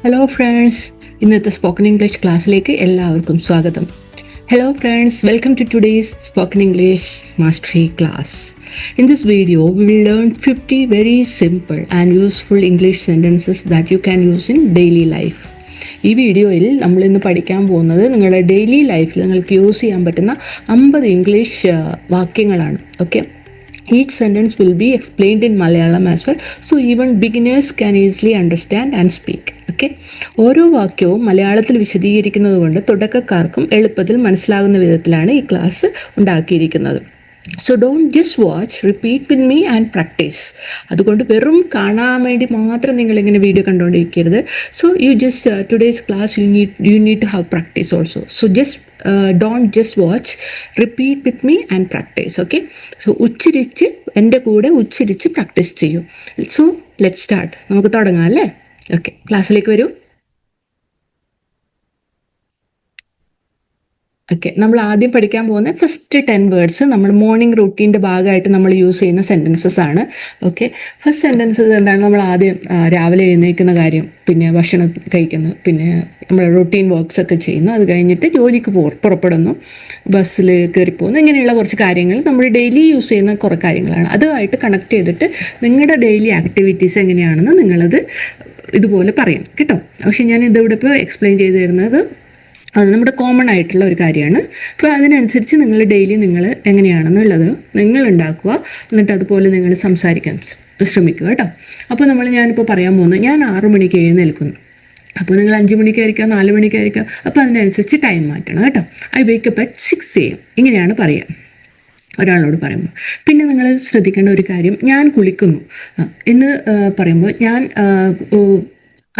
Hello friends, ഇന്നത്തെ spoken English ക്ലാസ്സിലേക്ക് എല്ലാവർക്കും സ്വാഗതം. Hello friends, welcome to today's spoken English mastery class. In this video, we will learn 50 very simple and useful English sentences that you can use in daily life. ഈ വീഡിയോയിൽ നമ്മൾ ഇന്ന് പഠിക്കാൻ പോകുന്നത് നിങ്ങളുടെ ഡെയിലി ലൈഫിൽ നിങ്ങൾക്ക് യൂസ് ചെയ്യാൻ പറ്റുന്ന 50 ഇംഗ്ലീഷ് വാക്യങ്ങളാണ്. Okay, each sentence will be explained in Malayalam as well, so even beginners can easily understand and speak. Okay, ഓരോ വാക്യവും മലയാളത്തിൽ വിശദീകരിക്കുന്നത് കൊണ്ട് തുടക്കക്കാർക്കും എളുപ്പത്തിൽ മനസ്സിലാകുന്ന വിധത്തിലാണ് ഈ ക്ലാസ് ഉണ്ടാക്കിയിരിക്കുന്നത്. So don't just watch, repeat with me and practice. അതുകൊണ്ട് വെറും കാണാൻ വേണ്ടി മാത്രം നിങ്ങളിങ്ങനെ വീഡിയോ കണ്ടുകൊണ്ടിരിക്കരുത്. So you just today's class you need to have practice also. So just don't just watch, repeat with me and practice. Okay, so ഉച്ചരിച്ച് എൻ്റെ കൂടെ ഉച്ചരിച്ച് practice ചെയ്യൂ. So let start. നമുക്ക് തുടങ്ങാം അല്ലേ? ഓക്കെ, ക്ലാസ്സിലേക്ക് വരൂ. ഓക്കെ, നമ്മൾ ആദ്യം പഠിക്കാൻ പോകുന്ന ഫസ്റ്റ് 10 വേർഡ്സ് നമ്മൾ മോർണിംഗ് റൂട്ടീൻ്റെ ഭാഗമായിട്ട് നമ്മൾ യൂസ് ചെയ്യുന്ന സെൻറ്റൻസസ് ആണ്. ഓക്കെ, ഫസ്റ്റ് സെൻറ്റൻസസ് എന്താണ്? നമ്മൾ ആദ്യം രാവിലെ എഴുന്നേൽക്കുന്ന കാര്യം, പിന്നെ ഭക്ഷണം കഴിക്കുന്നു, പിന്നെ നമ്മൾ റൂട്ടീൻ വർക്ക്സ് ഒക്കെ ചെയ്യുന്നു, അത് കഴിഞ്ഞിട്ട് ജോലിക്ക് പുറപ്പെടുന്നു, ബസ്സിൽ കയറിപ്പോകുന്നു, ഇങ്ങനെയുള്ള കുറച്ച് കാര്യങ്ങൾ നമ്മൾ ഡെയിലി യൂസ് ചെയ്യുന്ന കുറേ കാര്യങ്ങളാണ്. അതുമായിട്ട് കണക്ട് ചെയ്തിട്ട് നിങ്ങളുടെ ഡെയിലി ആക്ടിവിറ്റീസ് എങ്ങനെയാണെന്ന് നിങ്ങളത് ഇതുപോലെ പറയും കേട്ടോ. പക്ഷേ ഞാൻ ഇതിവിടെ ഇപ്പോൾ എക്സ്പ്ലെയിൻ ചെയ്ത് തരുന്നത് അത് നമ്മുടെ കോമൺ ആയിട്ടുള്ള ഒരു കാര്യമാണ്. അപ്പോൾ അതിനനുസരിച്ച് നിങ്ങൾ ഡെയിലി നിങ്ങൾ എങ്ങനെയാണെന്നുള്ളത് നിങ്ങൾ ഉണ്ടാക്കുക, എന്നിട്ട് അതുപോലെ നിങ്ങൾ സംസാരിക്കാൻ ശ്രമിക്കുക കേട്ടോ. അപ്പോൾ ഞാനിപ്പോൾ പറയാൻ പോകുന്നത്, ഞാൻ 6 മണിക്ക് എഴുന്നേൽക്കുന്നു. അപ്പോൾ നിങ്ങൾ 5 മണിക്കായിരിക്കാം, 4 മണിക്കായിരിക്കാം. അപ്പോൾ അതിനനുസരിച്ച് ടൈം മാറ്റണം കേട്ടോ. ഐ വേക്കപ്പ് അറ്റ് 6 AM ഇങ്ങനെയാണ് പറയുക ഒരാളോട് പറയുമ്പോൾ. പിന്നെ നിങ്ങൾ ശ്രദ്ധിക്കേണ്ട ഒരു കാര്യം, ഞാൻ കുളിക്കുന്നു എന്ന് പറയുമ്പോൾ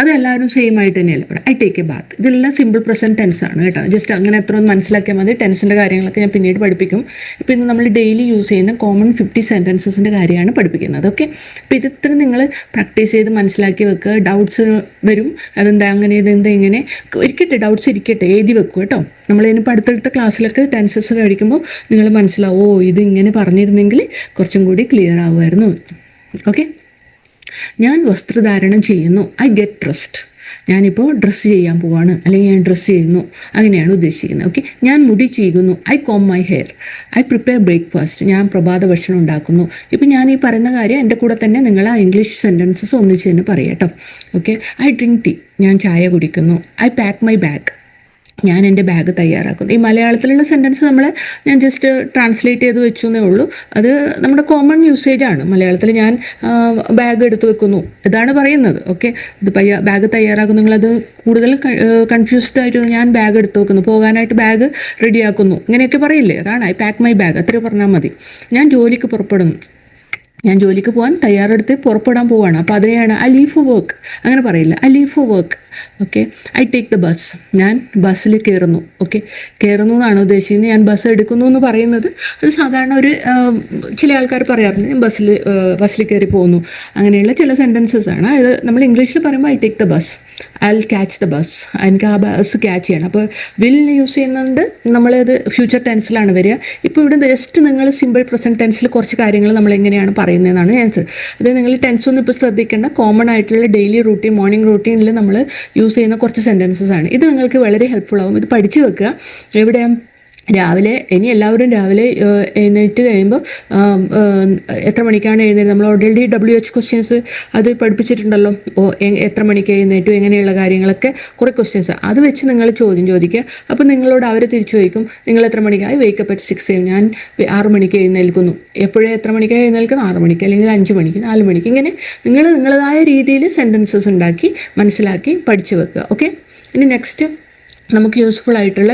അതെല്ലാവരും സെയിം ആയിട്ട് തന്നെയല്ല പറയാം. I take a bath. ഇതെല്ലാം സിമ്പിൾ പ്രസൻറ്റ് ടെൻസ് ആണ് കേട്ടോ. ജസ്റ്റ് അങ്ങനെ എത്ര ഒന്ന് മനസ്സിലാക്കിയാൽ മതി. ടെൻസിൻ്റെ കാര്യങ്ങളൊക്കെ ഞാൻ പിന്നീട് പഠിപ്പിക്കും. ഇപ്പോൾ ഇന്ന് നമ്മൾ ഡെയിലി യൂസ് ചെയ്യുന്ന കോമൺ 50 സെൻറ്റൻസസിൻ്റെ കാര്യമാണ് പഠിപ്പിക്കുന്നത്. ഓക്കെ, അപ്പോൾ ഇത്ര നിങ്ങൾ പ്രാക്ടീസ് ചെയ്ത് മനസ്സിലാക്കി വെക്കുക. ഡൗട്ട്സ് വരും, അതെന്താ അങ്ങനെ, ഇതെന്താ ഇങ്ങനെ, ഇരിക്കട്ടെ, ഡൗട്ട്സ് ഇരിക്കട്ടെ, എഴുതി വെക്കുക കേട്ടോ. നമ്മളിനിപ്പോൾ അടുത്തടുത്ത ക്ലാസ്സിലൊക്കെ ടെൻസസ് കഴിക്കുമ്പോൾ നിങ്ങൾ മനസ്സിലാവും, ഓ ഇത് ഇങ്ങനെ പറഞ്ഞിരുന്നെങ്കിൽ കുറച്ചും കൂടി ക്ലിയർ ആവുമായിരുന്നു. ഓക്കെ, ഞാൻ വസ്ത്രധാരണം ചെയ്യുന്നു. I get dressed. ഞാനിപ്പോൾ ഡ്രസ്സ് ചെയ്യാൻ പോവാണ്, അല്ലെങ്കിൽ ഞാൻ ഡ്രസ്സ് ചെയ്യുന്നു, അങ്ങനെയാണ് ഉദ്ദേശിക്കുന്നത്. ഓക്കെ, ഞാൻ മുടി ചീകുന്നു. I comb my hair. I prepare breakfast. ഞാൻ പ്രഭാത ഭക്ഷണം ഉണ്ടാക്കുന്നു. ഇപ്പം ഞാൻ ഈ പറയുന്ന കാര്യം എൻ്റെ കൂടെ തന്നെ നിങ്ങൾ ആ ഇംഗ്ലീഷ് സെൻറ്റൻസസ് ഒന്നിച്ച് തന്നെ പറയാം കേട്ടോ. Okay, I drink tea. ഞാൻ ചായ കുടിക്കുന്നു. I pack my bag. ഞാൻ എൻ്റെ ബാഗ് തയ്യാറാക്കുന്നു. ഈ മലയാളത്തിലുള്ള സെൻറ്റൻസ് ഞാൻ ജസ്റ്റ് ട്രാൻസ്ലേറ്റ് ചെയ്ത് വെച്ചു എന്നേ ഉള്ളൂ. അത് നമ്മുടെ കോമൺ യൂസേജാണ്. മലയാളത്തിൽ ഞാൻ ബാഗ് എടുത്ത് വെക്കുന്നു ഇതാണ് പറയുന്നത്. ഓക്കെ, ഇത് ബാഗ് തയ്യാറാക്കുന്നു. നിങ്ങളത് കൂടുതൽ കൺഫ്യൂസ്ഡ് ആയിട്ട് ഞാൻ ബാഗ് എടുത്ത് വെക്കുന്നു, പോകാനായിട്ട് ബാഗ് റെഡിയാക്കുന്നു, ഇങ്ങനെയൊക്കെ പറയില്ലേ, അതാണ് ഐ പാക്ക് മൈ ബാഗ്. അത്ര പറഞ്ഞാൽ മതി. ഞാൻ ജോലിക്ക് പുറപ്പെടുന്നു. ഞാൻ ജോലിക്ക് പോകാൻ തയ്യാറെടുത്ത് പുറപ്പെടാൻ പോവാണ്. അപ്പോൾ അതിനെയാണ് ഐ ലീവ് ഫോർ വർക്ക്. അങ്ങനെ പറയില്ല, I leave four work. Okay, I take the bus. ഞാൻ ബസ്സിൽ കയറുന്നു. ഓക്കെ, കയറുന്നു എന്നാണ് ഉദ്ദേശിക്കുന്നത്. ഞാൻ ബസ് എടുക്കുന്നു എന്ന് പറയുന്നത് അത് സാധാരണ ചില ആൾക്കാർ പറയാറുണ്ട്, ഞാൻ ബസ്സിൽ കയറി പോകുന്നു. അങ്ങനെയുള്ള ചില സെൻറ്റൻസസ് ആണ്. ഇത് നമ്മൾ ഇംഗ്ലീഷിൽ പറയുമ്പോൾ I take the bus, I will catch the bus. എനിക്ക് ആ ബസ് ക്യാച്ച് ചെയ്യണം. അപ്പോൾ വിൽ യൂസ് ചെയ്യുന്നുണ്ട്, നമ്മളത് ഫ്യൂച്ചർ ടെൻസിലാണ് വരിക. ഇപ്പോൾ ഇവിടെ ജസ്റ്റ് നിങ്ങൾ സിമ്പിൾ പ്രസൻറ്റ് ടെൻസിൽ കുറച്ച് കാര്യങ്ങൾ നമ്മൾ എങ്ങനെയാണ് പറയുന്നതെന്നാണ് ആൻസർ. അത് നിങ്ങൾ ടെൻസ് ഒന്നും ഇപ്പോൾ ശ്രദ്ധിക്കേണ്ട. കോമൺ ആയിട്ടുള്ള ഡെയിലി റൂട്ടീൻ, മോർണിംഗ് റൂട്ടീനിൽ നമ്മൾ യൂസ് ചെയ്യുന്ന കുറച്ച് സെൻറ്റൻസസ് ആണ്. ഇത് നിങ്ങൾക്ക് വളരെ ഹെൽപ്ഫുൾ ആവും. ഇത് പഠിച്ചു വെക്കുക. എവിടെ രാവിലെ, ഇനി എല്ലാവരും രാവിലെ എഴുന്നേറ്റ് കഴിയുമ്പോൾ എത്ര മണിക്കാണ് എഴുന്നേറ്റ്, നമ്മൾ ഓൾറെഡി WHO ക്വസ്റ്റ്യൻസ് അത് പഠിപ്പിച്ചിട്ടുണ്ടല്ലോ. എത്ര മണിക്ക് എഴുന്നേറ്റു, എങ്ങനെയുള്ള കാര്യങ്ങളൊക്കെ കുറേ ക്വസ്റ്റ്യൻസ്, അത് വെച്ച് നിങ്ങൾ ചോദ്യം ചോദിക്കുക. അപ്പോൾ നിങ്ങളോട് അവർ തിരിച്ചു ചോദിക്കും, നിങ്ങൾ എത്ര മണിക്കായി? Wake up at 6 AM. ഞാൻ 6 മണിക്ക് എഴുന്നേൽക്കുന്നു. എപ്പോഴേ എത്ര മണിക്കാണ് എഴുന്നേൽക്കുന്നത്? 6 മണിക്ക്, അല്ലെങ്കിൽ 5 മണിക്ക്, 4 മണിക്ക്. ഇങ്ങനെ നിങ്ങൾ നിങ്ങളതായ രീതിയിൽ സെൻറ്റൻസസ് ഉണ്ടാക്കി മനസ്സിലാക്കി പഠിച്ചു വെക്കുക. ഓക്കെ, ഇനി നെക്സ്റ്റ് നമുക്ക് യൂസ്ഫുൾ ആയിട്ടുള്ള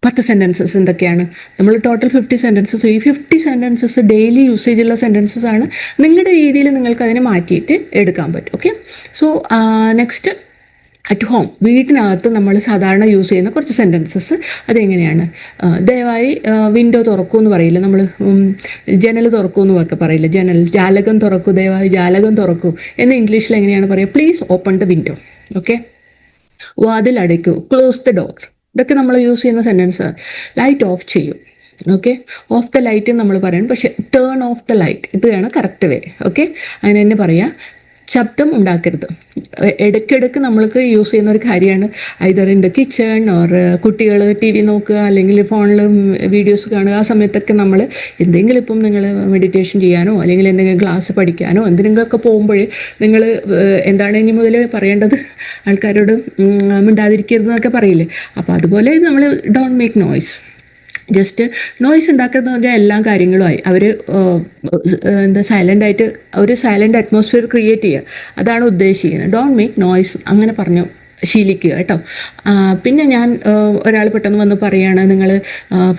10 സെൻറ്റൻസസ് എന്തൊക്കെയാണ്? നമ്മൾ ടോട്ടൽ 50 സെൻറ്റൻസസ്. ഈ 50 സെൻറ്റൻസസ് ഡെയിലി യൂസേജുള്ള സെൻറ്റൻസസ് ആണ്. നിങ്ങളുടെ രീതിയിൽ നിങ്ങൾക്ക് അതിനെ മാറ്റിയിട്ട് എടുക്കാൻ പറ്റും. Okay, so next at home. വീട്ടിനകത്ത് നമ്മൾ സാധാരണ യൂസ് ചെയ്യുന്ന കുറച്ച് സെൻറ്റൻസസ്. അതെങ്ങനെയാണ്? ദയവായി വിൻഡോ തുറക്കൂ എന്ന് പറയില്ല, നമ്മൾ ജനൽ തുറക്കൂ എന്നൊക്കെ പറയില്ല. ജാലകം തുറക്കൂ, ദയവായി ജാലകം തുറക്കൂ എന്ന് ഇംഗ്ലീഷിൽ എങ്ങനെയാണ് പറയുക? Please open the window. Okay, വാതിൽ അടയ്ക്കൂ, ക്ലോസ് ദ ഡോർ. ഇതൊക്കെ നമ്മൾ യൂസ് ചെയ്യുന്ന സെൻറ്റൻസ്. ലൈറ്റ് ഓഫ് ചെയ്യൂ. ഓക്കെ, ഓഫ് ദ ലൈറ്റ് നമ്മൾ പറയണം, പക്ഷേ ടേൺ ഓഫ് ദ ലൈറ്റ് ഇതാണ് കറക്റ്റ് വേ. ഓക്കെ, അങ്ങനെ തന്നെ പറയാം. ശബ്ദം ഉണ്ടാക്കരുത്. ഇടയ്ക്കിടയ്ക്ക് നമ്മൾക്ക് യൂസ് ചെയ്യുന്ന ഒരു കാര്യമാണ് either in the kitchen or കുട്ടികൾ ടി വി നോക്കുക അല്ലെങ്കിൽ ഫോണിൽ വീഡിയോസ് കാണുക. ആ സമയത്തൊക്കെ നമ്മൾ എന്തെങ്കിലും ഇപ്പം നിങ്ങൾ മെഡിറ്റേഷൻ ചെയ്യാനോ അല്ലെങ്കിൽ എന്തെങ്കിലും ക്ലാസ് പഠിക്കാനോ എന്തിനെങ്കിലുമൊക്കെ പോകുമ്പോൾ നിങ്ങൾ എന്താണ് ഇനി മുതൽ പറയേണ്ടത്, ആൾക്കാരോട് മിണ്ടാതിരിക്കരുതെന്നൊക്കെ പറയില്ലേ. അപ്പോൾ അതുപോലെ നമ്മൾ don't make noise. Just noise ഉണ്ടാക്കുന്നത് പറഞ്ഞാൽ എല്ലാ കാര്യങ്ങളുമായി അവർ എന്താ സൈലൻ്റായിട്ട് ഒരു സൈലൻ്റ് അറ്റ്മോസ്ഫിയർ ക്രിയേറ്റ് ചെയ്യുക, അതാണ് ഉദ്ദേശിക്കുന്നത്. ഡോണ്ട് മേക്ക് നോയ്സ് അങ്ങനെ പറഞ്ഞു ശീലിക്കുക കേട്ടോ. പിന്നെ ഞാൻ ഒരാൾ പെട്ടെന്ന് വന്ന് പറയുകയാണ് നിങ്ങൾ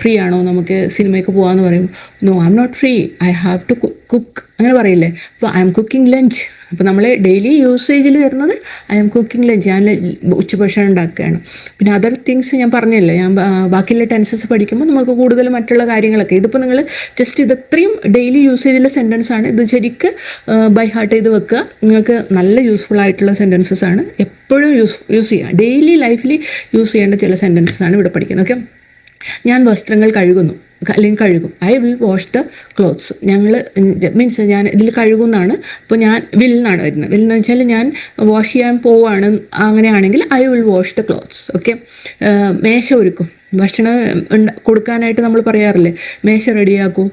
ഫ്രീ ആണോ നമുക്ക് സിനിമയ്ക്ക് പോകാമെന്ന് പറയും. No I'm not free, I have to cook അങ്ങനെ പറയില്ലേ. അപ്പോൾ ഐ എം കുക്കിംഗ് ലഞ്ച്. അപ്പോൾ നമ്മൾ ഡെയിലി യൂസേജിൽ വരുന്നത് ഐ എം കുക്കിംഗ് ലഞ്ച്, ഞാൻ ഉച്ചഭക്ഷണം ഉണ്ടാക്കുകയാണ്. പിന്നെ അതർ തിങ്സ് ഞാൻ പറഞ്ഞല്ലേ, ഞാൻ ബാക്കിയുള്ള ടെൻസസ് പഠിക്കുമ്പോൾ നമുക്ക് കൂടുതൽ മറ്റുള്ള കാര്യങ്ങളൊക്കെ, ഇതിപ്പോൾ നിങ്ങൾ ജസ്റ്റ് ഇത്രയും ഡെയിലി യൂസേജിലെ സെൻറ്റൻസ് ആണ്. ഇത് ശരിക്ക് ബൈ ഹാർട്ട് ചെയ്ത് വെക്കുക. നിങ്ങൾക്ക് നല്ല യൂസ്ഫുൾ ആയിട്ടുള്ള സെൻറ്റൻസസ് ആണ്. എപ്പോഴും യൂസ് ചെയ്യുക. ഡെയിലി ലൈഫിൽ യൂസ് ചെയ്യേണ്ട ചില സെൻറ്റൻസസ് ആണ് ഇവിടെ പഠിക്കുന്നത്. ഓക്കെ, ഞാൻ വസ്ത്രങ്ങൾ കഴുകുന്നു അല്ലെങ്കിൽ കഴുകും. I will wash the clothes. ഞങ്ങൾ മീൻസ് ഞാൻ ഇതിൽ കഴുകുന്നതാണ്. ഇപ്പോൾ ഞാൻ വിൽ എന്നാണ് വരുന്നത്. വിൽ എന്ന് വെച്ചാൽ ഞാൻ വാഷ് ചെയ്യാൻ പോവുകയാണ്, അങ്ങനെയാണെങ്കിൽ I will wash the clothes. Okay, മേശ ഒരുക്കും. ഭക്ഷണം കൊടുക്കാനായിട്ട് നമ്മൾ പറയാറില്ലേ, മേശ റെഡിയാക്കൂ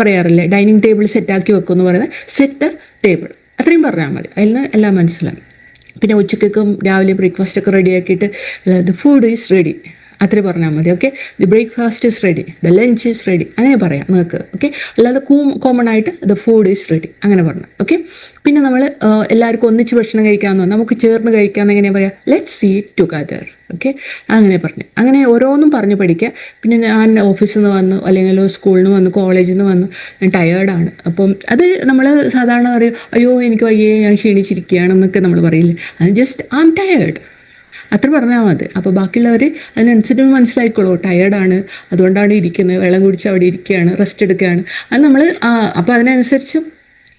പറയാറില്ലേ, ഡൈനിങ് ടേബിൾ സെറ്റാക്കി വെക്കും എന്ന് പറയുന്നത് സെറ്റ് ദ ടേബിൾ. അത്രയും പറഞ്ഞാൽ മതി, അതിൽ നിന്ന് എല്ലാം മനസ്സിലാവും. പിന്നെ ഉച്ചയ്ക്കും രാവിലെ ബ്രേക്ക്ഫാസ്റ്റൊക്കെ റെഡിയാക്കിയിട്ട് ദ ഫുഡ് ഈസ് റെഡി അത്രേ പറഞ്ഞാൽ മതി. Okay, the breakfast is ready, the lunch is ready അങ്ങനെ പറയാം നിങ്ങൾക്ക്. ഓക്കെ, അല്ലാതെ കോമൺ ആയിട്ട് ദ ഫുഡ് ഈസ് റെഡി അങ്ങനെ പറഞ്ഞു. ഓക്കെ, പിന്നെ നമ്മൾ എല്ലാവർക്കും ഒന്നിച്ച് ഭക്ഷണം കഴിക്കാമെന്ന് പറഞ്ഞാൽ നമുക്ക് ചേർന്ന് കഴിക്കാമെന്ന് എങ്ങനെയാണ് പറയാം, ലെറ്റ്സ് ഈറ്റ് ടുഗദർ. ഓക്കെ, അങ്ങനെ പറഞ്ഞു. അങ്ങനെ ഓരോന്നും പറഞ്ഞ് പഠിക്കുക. പിന്നെ ഞാൻ ഓഫീസിൽ നിന്ന് വന്നു അല്ലെങ്കിൽ സ്കൂളിൽ നിന്ന് വന്നു കോളേജിൽ നിന്ന് വന്നു, ഞാൻ ടയേർഡാണ്. അപ്പം അത് നമ്മൾ സാധാരണ പറയും, അയ്യോ എനിക്ക് വയ്യേ ഞാൻ ക്ഷീണിച്ചിരിക്കുകയാണെന്നൊക്കെ നമ്മൾ പറയില്ലേ, അത് ജസ്റ്റ് ഐ ആം ടയേർഡ് അത്ര പറഞ്ഞാൽ മതി. അപ്പോൾ ബാക്കിയുള്ളവർ അതിനനുസരിച്ച് മനസ്സിലായിക്കോളൂ, ടയേർഡാണ് അതുകൊണ്ടാണ് ഇരിക്കുന്നത്, വെള്ളം കുടിച്ച് അവിടെ ഇരിക്കുകയാണ്, റെസ്റ്റ് എടുക്കുകയാണ്. അത് നമ്മൾ അപ്പോൾ അതിനനുസരിച്ച്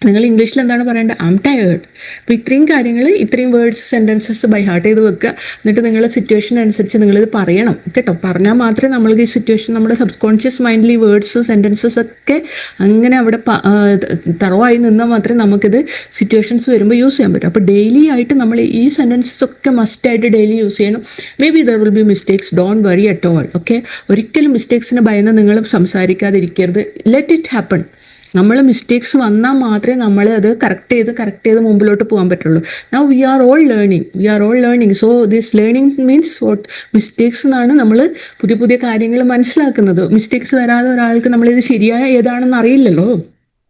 നിങ്ങൾ ഇംഗ്ലീഷിൽ എന്താണ് പറയേണ്ടത്, ഐ എം ടയേർഡ്. അപ്പോൾ ഇത്രയും കാര്യങ്ങൾ, ഇത്രയും വേർഡ്സ് സെൻറ്റൻസസ് ബൈ ഹാർട്ട് ചെയ്ത് വെക്കുക. എന്നിട്ട് നിങ്ങളുടെ സിറ്റുവേഷൻ അനുസരിച്ച് നിങ്ങളിത് പറയണം കേട്ടോ. പറഞ്ഞാൽ മാത്രമേ നമ്മൾക്ക് ഈ സിറ്റുവേഷൻ നമ്മുടെ സബ് കോൺഷ്യസ് മൈൻഡിൽ ഈ വേർഡ്സ് സെൻറ്റൻസസ് ഒക്കെ അങ്ങനെ അവിടെ തറവായി നിന്നാൽ മാത്രമേ നമുക്കിത് സിറ്റുവേഷൻസ് വരുമ്പോൾ യൂസ് ചെയ്യാൻ പറ്റും. അപ്പോൾ ഡെയിലി ആയിട്ട് നമ്മൾ ഈ സെൻറ്റൻസസ് ഒക്കെ മസ്റ്റായിട്ട് ഡെയിലി യൂസ് ചെയ്യണം. Maybe there will be mistakes, don't worry at all. Okay, ഒരിക്കലും മിസ്റ്റേക്സിന് ഭയന്ന് നിങ്ങൾ സംസാരിക്കാതിരിക്കരുത്. Let it happen. നമ്മൾ മിസ്റ്റേക്സ് വന്നാൽ മാത്രമേ നമ്മൾ അത് കറക്റ്റ് ചെയ്ത് മുമ്പിലോട്ട് പോകാൻ പറ്റുള്ളൂ. Now we are all learning. So this learning means what, mistakes എന്നാണ് നമ്മൾ പുതിയ പുതിയ കാര്യങ്ങൾ മനസ്സിലാക്കുന്നത്. മിസ്റ്റേക്സ് വരാതെ ഒരാൾക്ക് നമ്മളിത് ശരിയായ ഏതാണെന്ന് അറിയില്ലല്ലോ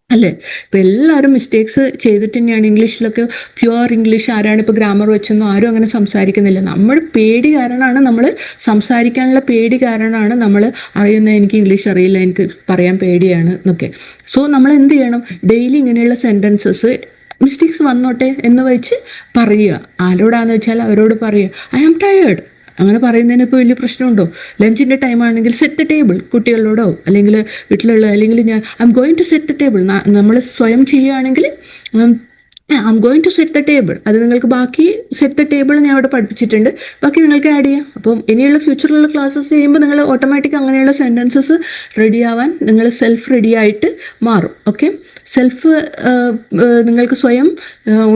അല്ലേ. ഇപ്പം എല്ലാവരും മിസ്റ്റേക്സ് ചെയ്തിട്ട് തന്നെയാണ്. ഇംഗ്ലീഷിലൊക്കെ പ്യുവർ ഇംഗ്ലീഷ് ആരാണ് ഇപ്പോൾ ഗ്രാമർ വെച്ചൊന്നും ആരും അങ്ങനെ സംസാരിക്കുന്നില്ല. നമ്മൾ പേടി കാരണമാണ്, നമ്മൾ സംസാരിക്കാനുള്ള പേടി കാരണമാണ് നമ്മൾ അറിയുന്നത് എനിക്ക് ഇംഗ്ലീഷ് അറിയില്ല, എനിക്ക് പറയാൻ പേടിയാണ് എന്നൊക്കെ. സോ നമ്മൾ എന്ത് ചെയ്യണം, ഡെയിലി ഇങ്ങനെയുള്ള സെൻറ്റൻസസ് മിസ്റ്റേക്സ് വന്നോട്ടെ എന്ന് വെച്ച് പറയുക. ആരോടാന്ന് വെച്ചാൽ അവരോട് പറയുക, ഐ ആം ടയേർഡ്. അങ്ങനെ പറയുന്നതിന് ഇപ്പോൾ വലിയ പ്രശ്നമുണ്ടോ? ലഞ്ചിൻ്റെ ടൈമാണെങ്കിൽ സെറ്റ് ദ ടേബിൾ, കുട്ടികളോടോ അല്ലെങ്കിൽ വീട്ടിലുള്ള, അല്ലെങ്കിൽ ഞാൻ I'm going to set the table. നമ്മൾ സ്വയം ചെയ്യുകയാണെങ്കിൽ I'm going to set the table. അത് നിങ്ങൾക്ക് ബാക്കി സെറ്റ് ദ ടേബിൾ ഞാൻ അവിടെ പഠിപ്പിച്ചിട്ടുണ്ട്, ബാക്കി നിങ്ങൾക്ക് ആഡ് ചെയ്യാം. അപ്പം ഇനിയുള്ള ഫ്യൂച്ചറിലുള്ള ക്ലാസ്സസ് ചെയ്യുമ്പോൾ നിങ്ങൾ ഓട്ടോമാറ്റിക് അങ്ങനെയുള്ള സെൻറ്റൻസസ് റെഡിയാവാൻ നിങ്ങൾ സെൽഫ് റെഡിയായിട്ട് മാറും. ഓക്കെ, സെൽഫ് നിങ്ങൾക്ക് സ്വയം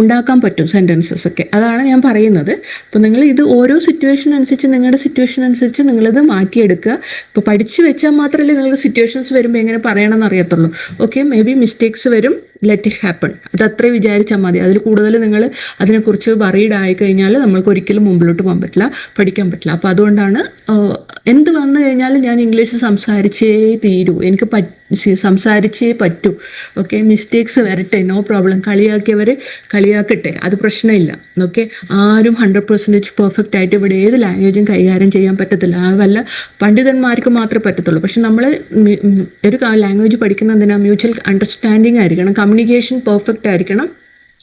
ഉണ്ടാക്കാൻ പറ്റും സെൻറ്റൻസസ് ഒക്കെ, അതാണ് ഞാൻ പറയുന്നത്. അപ്പോൾ നിങ്ങൾ ഇത് ഓരോ സിറ്റുവേഷൻ അനുസരിച്ച്, നിങ്ങളുടെ സിറ്റുവേഷൻ അനുസരിച്ച് നിങ്ങളിത് മാറ്റിയെടുക്കുക. ഇപ്പോൾ പഠിച്ച് വെച്ചാൽ മാത്രമല്ലേ നിങ്ങൾക്ക് സിറ്റുവേഷൻസ് വരുമ്പോൾ എങ്ങനെ പറയണമെന്ന് അറിയത്തുള്ളൂ. ഓക്കെ, മേ ബി മിസ്റ്റേക്സ് വരും, ലെറ്റ് ഇറ്റ് ഹാപ്പൺ. അത് അത്രയും വിചാരിച്ചാൽ മതി. അതിൽ കൂടുതൽ നിങ്ങൾ അതിനെക്കുറിച്ച് വറീഡ് ആയി കഴിഞ്ഞാൽ നമ്മൾക്ക് ഒരിക്കലും മുമ്പിലോട്ട് പോകാൻ പറ്റില്ല, പഠിക്കാൻ പറ്റില്ല. അപ്പോൾ അതുകൊണ്ടാണ് എന്ത് വന്നു കഴിഞ്ഞാലും ഞാൻ ഇംഗ്ലീഷ് സംസാരിച്ചേ തീരൂ, എനിക്ക് സംസാരിച്ചേ പറ്റൂ. ഓക്കെ, മിസ്റ്റേക്സ് വരട്ടെ, നോ പ്രോബ്ലം. കളിയാക്കിയവർ കളിയാക്കട്ടെ, അത് പ്രശ്നമില്ല. ഓക്കെ, ആരും 100% പെർഫെക്റ്റ് ആയിട്ട് ഇവിടെ ഏത് ലാംഗ്വേജും കൈകാര്യം ചെയ്യാൻ പറ്റത്തില്ല. വല്ല പണ്ഡിതന്മാർക്ക് മാത്രമേ പറ്റത്തുള്ളൂ. പക്ഷെ നമ്മൾ ഒരു ലാംഗ്വേജ് പഠിക്കുന്നതിനാ മ്യൂച്വൽ അണ്ടർസ്റ്റാൻഡിങ് ആയിരിക്കണം, കമ്മ്യൂണിക്കേഷൻ പെർഫെക്റ്റ് ആയിരിക്കണം.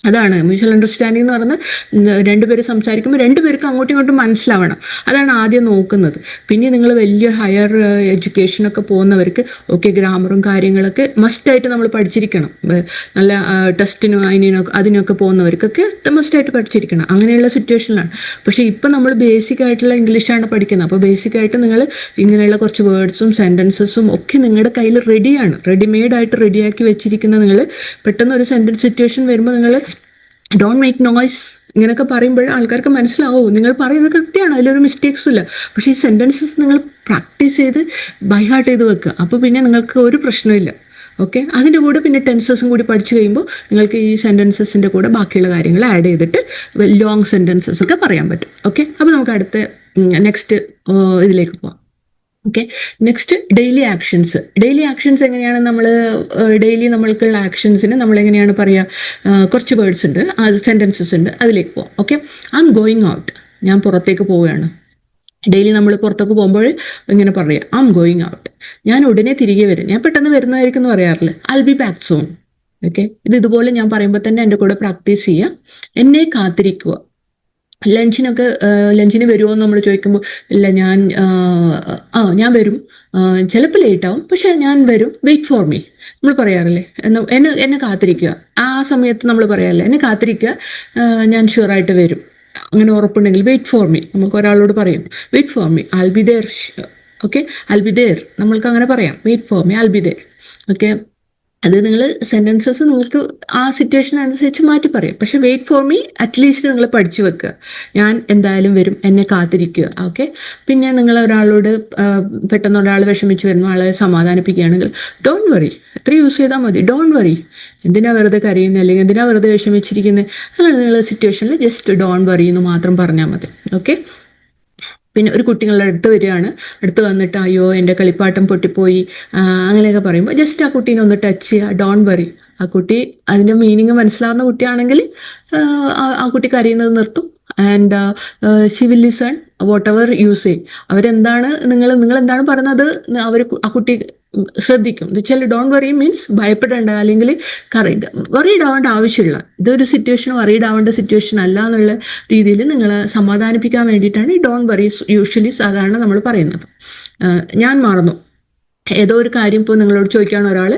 അതാണ് മ്യൂച്വൽ അണ്ടർസ്റ്റാൻഡിംഗ് എന്ന് പറയുന്നത്. രണ്ടുപേര് സംസാരിക്കുമ്പോൾ രണ്ടുപേർക്കും അങ്ങോട്ടും ഇങ്ങോട്ടും മനസ്സിലാവണം, അതാണ് ആദ്യം നോക്കുന്നത്. പിന്നെ നിങ്ങൾ വലിയ ഹയർ എഡ്യൂക്കേഷനൊക്കെ പോകുന്നവർക്ക് ഓക്കെ ഗ്രാമറും കാര്യങ്ങളൊക്കെ മസ്റ്റായിട്ട് നമ്മൾ പഠിച്ചിരിക്കണം. നല്ല ടെസ്റ്റിനും അതിനൊക്കെ പോകുന്നവർക്കൊക്കെ മസ്റ്റായിട്ട് പഠിച്ചിരിക്കണം. അങ്ങനെയുള്ള സിറ്റുവേഷനിലാണ്. പക്ഷേ ഇപ്പം നമ്മൾ ബേസിക് ആയിട്ടുള്ള ഇംഗ്ലീഷാണ് പഠിക്കുന്നത്. അപ്പോൾ ബേസിക്കായിട്ട് നിങ്ങൾ ഇങ്ങനെയുള്ള കുറച്ച് വേർഡ്സും സെൻറ്റൻസസും ഒക്കെ നിങ്ങളുടെ കയ്യിൽ റെഡിയാണ്, റെഡിമെയ്ഡായിട്ട് റെഡിയാക്കി വെച്ചിരിക്കുന്ന. നിങ്ങൾ പെട്ടെന്ന് ഒരു സെൻറ്റൻസ് സിറ്റുവേഷൻ വരുമ്പോൾ നിങ്ങൾ ഡോണ്ട് മേക്ക് നോയ്സ് ഇങ്ങനെയൊക്കെ പറയുമ്പോൾ ആൾക്കാർക്ക് മനസ്സിലാവും നിങ്ങൾ പറയുന്നത് കൃത്യമാണ്, അതിലൊരു മിസ്റ്റേക്സും ഇല്ല. പക്ഷേ ഈ സെൻറ്റൻസസ് നിങ്ങൾ പ്രാക്ടീസ് ചെയ്ത് ബൈ ഹാർട്ട് ചെയ്ത് വെക്കുക. അപ്പോൾ പിന്നെ നിങ്ങൾക്ക് ഒരു പ്രശ്നമില്ല. ഓക്കെ, അതിൻ്റെ കൂടെ പിന്നെ ടെൻസസും കൂടി പഠിച്ചു കഴിയുമ്പോൾ നിങ്ങൾക്ക് ഈ സെൻറ്റൻസസിൻ്റെ കൂടെ ബാക്കിയുള്ള കാര്യങ്ങൾ ആഡ് ചെയ്തിട്ട് ലോങ് സെൻറ്റൻസസ് ഒക്കെ പറയാൻ പറ്റും. ഓക്കെ, അപ്പോൾ നമുക്ക് അടുത്ത നെക്സ്റ്റ് ഇതിലേക്ക് പോകാം. Okay, next daily actions. Daily actions എങ്ങനെയാണ് നമ്മൾ ഡെയിലി നമ്മൾക്കുള്ള ആക്ഷൻസിന് നമ്മൾ എങ്ങനെയാണ് പറയുക? കുറച്ച് വേർഡ്സ് ഉണ്ട്, സെൻറ്റൻസസ് ഉണ്ട്, അതിലേക്ക് പോകാം. Okay, I am going out, ഞാൻ പുറത്തേക്ക് പോവുകയാണ്. ഡെയിലി നമ്മൾ പുറത്തേക്ക് പോകുമ്പോൾ ഇങ്ങനെ പറയുക, ഐ എം ഗോയിങ് ഔട്ട്, ഞാൻ ഉടനെ തിരികെ വരും, ഞാൻ പെട്ടെന്ന് വരുന്നതായിരിക്കും എന്ന് പറയാറില്ല. I B back soon. Okay, ഇതുപോലെ ഞാൻ പറയുമ്പോൾ തന്നെ എൻ്റെ കൂടെ പ്രാക്ടീസ് ചെയ്യുക. എന്നെ കാത്തിരിക്കുക. ലഞ്ചിന് വരുമോ എന്ന് നമ്മൾ ചോദിക്കുമ്പോൾ ഇല്ല, ഞാൻ വരും, ചിലപ്പോൾ ലേറ്റ് ആവും, പക്ഷെ ഞാൻ വരും, വെയിറ്റ് ഫോർ മീ നമ്മൾ പറയാറില്ലേ? എന്നെ കാത്തിരിക്കുക. ആ സമയത്ത് നമ്മൾ പറയാറില്ലേ, എന്നെ കാത്തിരിക്കുക, ഞാൻ ഷുവറായിട്ട് വരും. അങ്ങനെ ഉറപ്പുണ്ടെങ്കിൽ വെയിറ്റ് ഫോർ മീ നമുക്ക് ഒരാളോട് പറയും, wait for me, I be there. Okay, I be there നമ്മൾക്ക് അങ്ങനെ പറയാം, wait for me, I be there. Okay, അത് നിങ്ങൾ സെൻറ്റൻസസ് നിങ്ങൾക്ക് ആ സിറ്റുവേഷൻ അനുസരിച്ച് മാറ്റി പറയും. പക്ഷെ വെയിറ്റ് ഫോർ മീ അറ്റ്ലീസ്റ്റ് നിങ്ങൾ പഠിച്ചു വെക്കുക, ഞാൻ എന്തായാലും വരും, എന്നെ കാത്തിരിക്കുക. ഓക്കെ, പിന്നെ നിങ്ങൾ ഒരാളോട് പെട്ടെന്ന് ഒരാൾ വിഷമിച്ച് വരുന്ന ആളെ സമാധാനിപ്പിക്കുകയാണെങ്കിൽ ഡോണ്ട് വറി, എത്ര യൂസ് ചെയ്താൽ മതി, ഡോണ്ട് വറി. എന്തിനാ വെറുതെ കരയുന്നത്, അല്ലെങ്കിൽ എന്തിനാ വെറുതെ വിഷമിച്ചിരിക്കുന്നത്, അങ്ങനെ നിങ്ങൾ സിറ്റുവേഷനിൽ ജസ്റ്റ് ഡോണ്ട് വറി എന്ന് മാത്രം പറഞ്ഞാൽ മതി. ഓക്കെ, പിന്നെ ഒരു കുട്ടികളുടെ അടുത്ത് വന്നിട്ട് അയ്യോ എൻ്റെ കളിപ്പാട്ടം പൊട്ടിപ്പോയി അങ്ങനെയൊക്കെ പറയുമ്പോൾ ജസ്റ്റ് ആ കുട്ടീനെ ഒന്ന് ടച്ച് ചെയ്യുക, ഡോണ്ട് വറി. ആ കുട്ടി അതിൻ്റെ മീനിങ് മനസ്സിലാവുന്ന കുട്ടിയാണെങ്കിൽ ആ കുട്ടി കരയുന്നത് നിർത്തും. And she will listen what ever you say. അവരെന്താണ് നിങ്ങൾ എന്താണ് പറയുന്നത് ആ കുട്ടി ശ്രദ്ധിക്കും. എന്ന് വെച്ചാൽ ഡോണ്ട് വറി മീൻസ് ഭയപ്പെടേണ്ട, അല്ലെങ്കിൽ വറീഡ് ആവേണ്ട ആവശ്യമില്ല. ഇതൊരു സിറ്റുവേഷൻ വറീഡ് ആവേണ്ട സിറ്റുവേഷൻ അല്ല എന്നുള്ള രീതിയിൽ നിങ്ങളെ സമാധാനിപ്പിക്കാൻ വേണ്ടിയിട്ടാണ് ഈ ഡോണ്ട് വറി യൂഷ്വലി സാധാരണ നമ്മൾ പറയുന്നത്. ഞാൻ മറന്നു ഏതോ ഒരു കാര്യം, ഇപ്പോൾ നിങ്ങളോട് ചോദിക്കുകയാണ് ഒരാൾ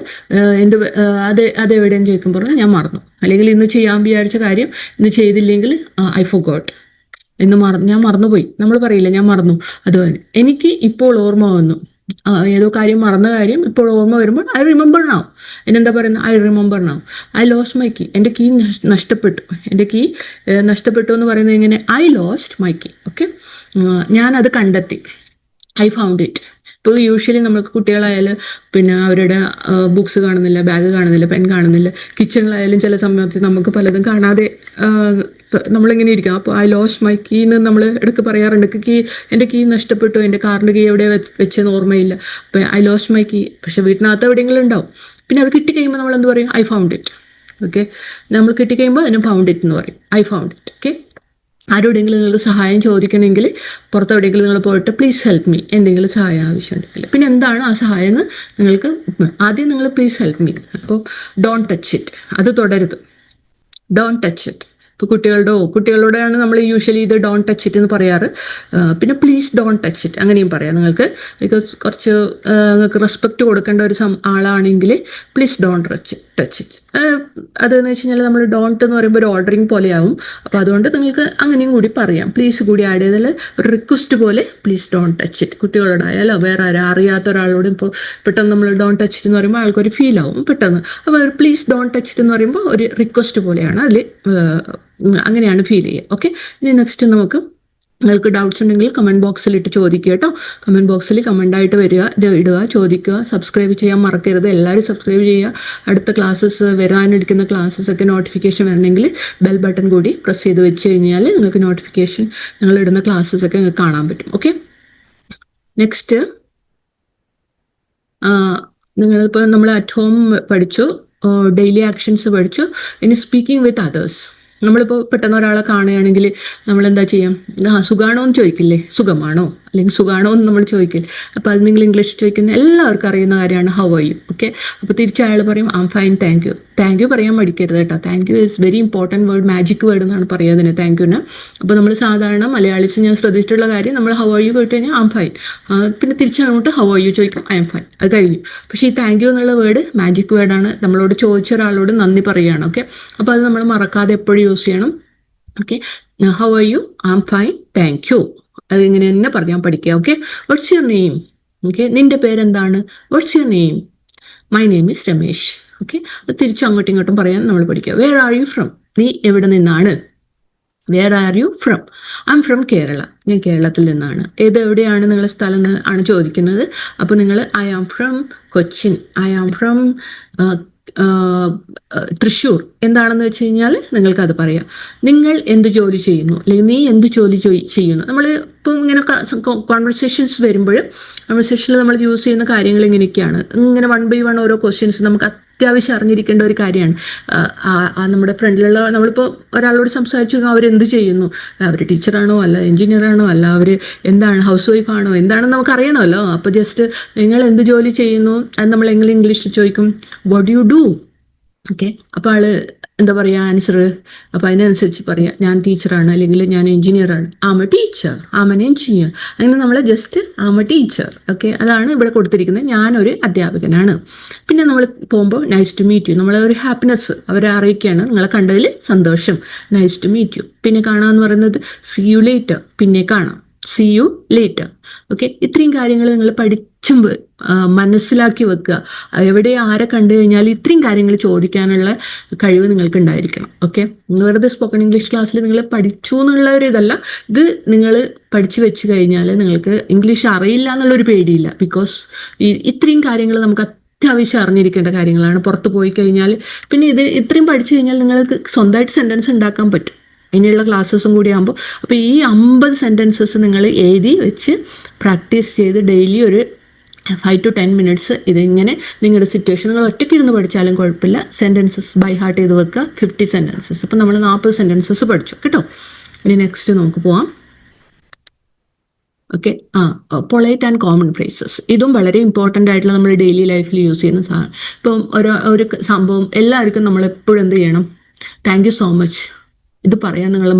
അതെവിടെയെന്ന് ചോദിക്കുമ്പോൾ ഞാൻ മറന്നു, അല്ലെങ്കിൽ ഇന്ന് ചെയ്യാൻ വിചാരിച്ച കാര്യം ഇന്ന് ചെയ്തില്ലെങ്കിൽ ഐ ഫോർഗോട്ട്, ഞാൻ മറന്നുപോയി നമ്മൾ പറയില്ല, ഞാൻ മറന്നു. അതുപോലെ എനിക്ക് ഇപ്പോൾ ഓർമ്മ വന്നു, ഏതോ കാര്യം മറന്ന കാര്യം ഇപ്പോൾ ഓർമ്മ വരുമ്പോൾ ഐ റിമെമ്പർ നൗ. എന്നെന്താ പറയുന്നത്? I remember now. I lost my key, എൻ്റെ കീ നഷ്ടപ്പെട്ടു. എൻ്റെ കീ നഷ്ടപ്പെട്ടു എന്ന് പറയുന്നത് എങ്ങനെ? I lost my key. Okay, ഞാനത് കണ്ടെത്തി, ഐ ഫൗണ്ട് ഇറ്റ്. ഇപ്പോൾ യൂഷ്വലി നമ്മൾക്ക് കുട്ടികളായാലും പിന്നെ അവരുടെ ബുക്സ് കാണുന്നില്ല, ബാഗ് കാണുന്നില്ല, പെൻ കാണുന്നില്ല, കിച്ചണിലായാലും ചില സമയത്ത് നമുക്ക് പലതും കാണാതെ നമ്മളിങ്ങനെ ഇരിക്കാം. അപ്പോൾ ഐ ലോസ്റ്റ് മൈ കീ എന്ന് നമ്മൾ ഇടയ്ക്ക് പറയാറുണ്ട്, എൻ്റെ കീ നഷ്ടപ്പെട്ടു, എൻ്റെ കാറിൻ്റെ കീ എവിടെ വെച്ചെന്ന് ഓർമ്മയില്ല, അപ്പോൾ ഐ ലോസ്റ്റ് മൈ കീ. പക്ഷേ വീട്ടിനകത്ത് എവിടെയെങ്കിലും ഉണ്ടാവും. പിന്നെ അത് കിട്ടിക്കഴിയുമ്പോൾ നമ്മൾ എന്ത് പറയും? I found it. ഓക്കെ, നമ്മൾ കിട്ടിക്കഴിയുമ്പോൾ അതിന് ഫൗണ്ട് ഇറ്റ് എന്ന് പറയും, ഐ ഫൗണ്ട് ഇറ്റ്. ഓക്കെ, ആരോടെങ്കിലും നിങ്ങൾക്ക് സഹായം ചോദിക്കണമെങ്കിൽ പുറത്തെവിടെയെങ്കിലും നിങ്ങൾ പോയിട്ട് പ്ലീസ് ഹെൽപ്പ് മീ, എന്തെങ്കിലും സഹായം ആവശ്യമുണ്ടെങ്കിൽ, പിന്നെ എന്താണ് ആ സഹായം എന്ന് നിങ്ങൾക്ക് ആദ്യം നിങ്ങൾ പ്ലീസ് ഹെൽപ്പ് മീ. അപ്പോൾ ഡോണ്ട് ടച്ച് ഇറ്റ്, അത് തുടരുത്, ഡോണ്ട് ടച്ച് ഇറ്റ്. ഇപ്പോൾ കുട്ടികളോടാണ് നമ്മൾ യൂഷ്വലി ഇത് ഡോണ്ട് ടച്ച് ഇറ്റ് എന്ന് പറയാറ്. പിന്നെ പ്ലീസ് ഡോണ്ട് ടച്ച് ഇറ്റ് അങ്ങനെയും പറയാം നിങ്ങൾക്ക്. ബിക്കോസ് കുറച്ച് നിങ്ങൾക്ക് റെസ്പെക്റ്റ് കൊടുക്കേണ്ട ഒരു ആളാണെങ്കിൽ പ്ലീസ് ഡോണ്ട് ടച്ച് ഇറ്റ്. അതെന്ന് വെച്ച് കഴിഞ്ഞാൽ നമ്മൾ ഡോണ്ട് എന്ന് പറയുമ്പോൾ ഒരു ഓർഡറിങ് പോലെയാവും. അപ്പോൾ അതുകൊണ്ട് നിങ്ങൾക്ക് അങ്ങനെയും കൂടി പറയാം, പ്ലീസ് കൂടി ആഡ് ചെയ്താൽ ഒരു റിക്വസ്റ്റ് പോലെ പ്ലീസ് ഡോണ്ട് ടച്ച് ഇറ്റ്. കുട്ടികളോടായാലോ വേറെ അറിയാത്ത ഒരാളോട് ഇപ്പോൾ പെട്ടെന്ന് നമ്മൾ ഡോണ്ട് ടച്ച് ഇറ്റ് എന്ന് പറയുമ്പോൾ ആൾക്കൊരു ഫീൽ ആവും പെട്ടെന്ന്. അപ്പോൾ പ്ലീസ് ഡോണ്ട് ടച്ച് ഇറ്റ് എന്ന് പറയുമ്പോൾ ഒരു റിക്വസ്റ്റ് പോലെയാണ്, അതിൽ അങ്ങനെയാണ് ഫീൽ ചെയ്യുക. ഓക്കെ, ഇനി നെക്സ്റ്റ് നിങ്ങൾക്ക് ഡൗട്ട്സ് ഉണ്ടെങ്കിൽ കമൻറ്റ് ബോക്സിൽ ഇട്ട് ചോദിക്കുക കേട്ടോ. കമൻറ്റ് ബോക്സിൽ കമൻ്റായിട്ട് ഇടുക, ചോദിക്കുക. സബ്സ്ക്രൈബ് ചെയ്യാൻ മറക്കരുത്, എല്ലാവരും സബ്സ്ക്രൈബ് ചെയ്യുക. അടുത്ത ക്ലാസ്സസ് വരാനിരിക്കുന്ന ക്ലാസ്സസൊക്കെ നോട്ടിഫിക്കേഷൻ വരണമെങ്കിൽ ബെൽ ബട്ടൺ കൂടി പ്രസ് ചെയ്ത് വെച്ച് കഴിഞ്ഞാൽ നിങ്ങൾക്ക് നോട്ടിഫിക്കേഷൻ ഞങ്ങളിടുന്ന ക്ലാസ്സസൊക്കെ നിങ്ങൾക്ക് കാണാൻ പറ്റും. ഓക്കെ, നെക്സ്റ്റ് നിങ്ങളിപ്പോൾ നമ്മൾ അറ്റ് ഹോം പഠിച്ചു, ഡെയിലി ആക്ഷൻസ് പഠിച്ചു. ഇനി സ്പീക്കിംഗ് വിത്ത് അതേഴ്സ്. നമ്മളിപ്പോൾ പെട്ടെന്ന് ഒരാളെ കാണുകയാണെങ്കിൽ നമ്മൾ എന്താ ചെയ്യാം? സുഖാണോ എന്ന് ചോദിക്കില്ലേ? സുഖമാണോ അല്ലെങ്കിൽ സുഖാണോ എന്ന് നമ്മൾ ചോദിക്കില്ല. അപ്പോൾ അത് നിങ്ങൾ ഇംഗ്ലീഷ് ചോദിക്കുന്ന എല്ലാവർക്കും അറിയുന്ന കാര്യമാണ് ഹൗ ആർ യു. ഓക്കെ, അപ്പോൾ തിരിച്ച് അയാൾ പറയും I M fine, thank U. Thank you പറയാൻ മടിക്കരുത് കേട്ടോ. Thank you is very important word, magic word എന്നാണ് പറയുക അതിന്, താങ്ക് യുന്. അപ്പോൾ നമ്മൾ സാധാരണ മലയാളീസ് ഞാൻ ശ്രദ്ധിച്ചിട്ടുള്ള കാര്യം, നമ്മൾ ഹൗ ആർ യു കേട്ട് കഴിഞ്ഞാൽ ഐ എം ഫൈൻ, പിന്നെ തിരിച്ചങ്ങോട്ട് ഹൗ ആർ യു ചോദിക്കും, ഐ എം ഫൈൻ, അത് കഴിഞ്ഞു. പക്ഷേ ഈ താങ്ക് യു എന്നുള്ള വേർഡ് മാജിക് വേർഡാണ്, നമ്മളോട് ചോദിച്ച ഒരാളോട് നന്ദി പറയുകയാണ്. ഓക്കെ, അപ്പോൾ അത് നമ്മൾ മറക്കാതെ എപ്പോഴും യൂസ് ചെയ്യണം. Okay, how are you? I'm fine, thank you. അത് ഇങ്ങനെ തന്നെ പറയാൻ പഠിക്കുക. Okay, what's your name? Okay, നിന്റെ പേരെന്താണ്? What's your name? My name is Ramesh. Okay, അത് തിരിച്ച് അങ്ങോട്ടും ഇങ്ങോട്ടും പറയാൻ നമ്മൾ പഠിക്കുക. Where are you from? നീ എവിടെ നിന്നാണ്? Where are you from? I'm from Kerala. ഞാൻ കേരളത്തിൽ നിന്നാണ്. എവിടെയാണ് നിങ്ങളുടെ സ്ഥലം എന്ന് ആണ് ചോദിക്കുന്നത്. അപ്പോൾ നിങ്ങൾ I am from Cochin, I am from Thrissur എന്താണെന്ന് വെച്ച് കഴിഞ്ഞാൽ നിങ്ങൾക്ക് അത് പറയാം. നിങ്ങൾ എന്ത് ജോലി ചെയ്യുന്നു, അല്ലെങ്കിൽ നീ എന്ത് ജോലി ചെയ്യുന്നു. നമ്മൾ ഇപ്പം ഇങ്ങനെ കോൺവെർസേഷൻസ് വരുമ്പോൾ കോൺവെർസേഷനിൽ നമ്മൾ യൂസ് ചെയ്യുന്ന കാര്യങ്ങൾ ഇങ്ങനെയൊക്കെയാണ്. ഇങ്ങനെ 1 by 1 ഓരോ ക്വസ്റ്റ്യൻസ് നമുക്ക് അത്യാവശ്യം അറിഞ്ഞിരിക്കേണ്ട ഒരു കാര്യമാണ്. നമ്മുടെ ഫ്രണ്ടിലുള്ള നമ്മളിപ്പോൾ ഒരാളോട് സംസാരിച്ചു അവരെന്ത് ചെയ്യുന്നു, അവർ ടീച്ചറാണോ അല്ല എഞ്ചിനീയറാണോ അല്ല അവർ എന്താണ് ഹൗസ് വൈഫാണോ എന്താണെന്ന് നമുക്ക് അറിയണമല്ലോ. അപ്പോൾ ജസ്റ്റ് നിങ്ങൾ എന്ത് ജോലി ചെയ്യുന്നു അത് നമ്മൾ എങ്ങനെ ഇംഗ്ലീഷിൽ ചോദിക്കും, വാട്ട് യു ഡു. ഓക്കെ, അപ്പോൾ ആള് എന്താ പറയുക ആൻസർ. അപ്പോൾ അതിനനുസരിച്ച് പറയാം ഞാൻ ടീച്ചറാണ് അല്ലെങ്കിൽ ഞാൻ എഞ്ചിനീയറാണ്. Am a teacher, am an engineer. അങ്ങനെ നമ്മൾ just am a teacher. Okay, അതാണ് ഇവിടെ കൊടുത്തിരിക്കുന്നത്. ഞാനൊരു അധ്യാപകനാണ്. പിന്നെ നമ്മൾ പോകുമ്പോൾ നൈസ് ടു മീറ്റ് യു, നമ്മളെ ഒരു ഹാപ്പിനെസ് അവരെ അറിയിക്കുകയാണ്, നിങ്ങളെ കണ്ടതിൽ സന്തോഷം, നൈസ് ടു മീറ്റ് യു. പിന്നെ കാണാമെന്ന് പറയുന്നത് സി യു ലേറ്റർ, പിന്നെ കാണാം, സി യു ലേറ്റർ. ഓക്കെ, ഇത്രയും കാര്യങ്ങൾ നിങ്ങൾ പഠിച്ചും മനസ്സിലാക്കി വെക്കുക. എവിടെ ആരെ കണ്ടു കഴിഞ്ഞാൽ ഇത്രയും കാര്യങ്ങൾ ചോദിക്കാനുള്ള കഴിവ് നിങ്ങൾക്ക് ഉണ്ടായിരിക്കണം. ഓക്കെ, വെറുതെ സ്പോക്കൺ ഇംഗ്ലീഷ് ക്ലാസ്സിൽ നിങ്ങൾ പഠിച്ചു എന്നുള്ള ഒരു ഇതല്ല, ഇത് നിങ്ങൾ പഠിച്ചു വെച്ച് കഴിഞ്ഞാൽ നിങ്ങൾക്ക് ഇംഗ്ലീഷ് അറിയില്ല എന്നുള്ളൊരു പേടിയില്ല. ബിക്കോസ് ഇത്രയും കാര്യങ്ങൾ നമുക്ക് അത്യാവശ്യം അറിഞ്ഞിരിക്കേണ്ട കാര്യങ്ങളാണ്. പുറത്ത് പോയി കഴിഞ്ഞാൽ പിന്നെ ഇത്രയും പഠിച്ചു കഴിഞ്ഞാൽ നിങ്ങൾക്ക് സ്വന്തമായിട്ട് സെൻറ്റൻസ് ഉണ്ടാക്കാൻ പറ്റും. ഇനിയുള്ള ക്ലാസ്സസും കൂടി ആകുമ്പോൾ അപ്പോൾ ഈ 50 സെൻറ്റൻസസ് നിങ്ങൾ എഴുതി വെച്ച് പ്രാക്ടീസ് ചെയ്ത് ഡെയിലി ഒരു 5 to 10 മിനിറ്റ്സ് ഇതിങ്ങനെ നിങ്ങളുടെ സിറ്റുവേഷൻ നിങ്ങൾ ഒറ്റയ്ക്ക് ഇരുന്ന് പഠിച്ചാലും കുഴപ്പമില്ല. സെൻറ്റൻസസ് ബൈ ഹാർട്ട് ചെയ്ത് വെക്കുക. 50 സെൻറ്റൻസസ്. അപ്പോൾ നമ്മൾ 40 സെൻറ്റൻസസ് പഠിച്ചു കേട്ടോ. ഇനി നെക്സ്റ്റ് നമുക്ക് പോവാം. Okay, polite and common phrases. ഇതും വളരെ ഇമ്പോർട്ടൻ്റ് ആയിട്ടുള്ള നമ്മൾ ഡെയിലി ലൈഫിൽ യൂസ് ചെയ്യുന്ന സാധനം. ഇപ്പം ഒരു സംഭവം എല്ലാവർക്കും നമ്മൾ എപ്പോഴും എന്ത് ചെയ്യണം, താങ്ക് യു സോ മച്ച്. ഇത് പറയാൻ നിങ്ങൾ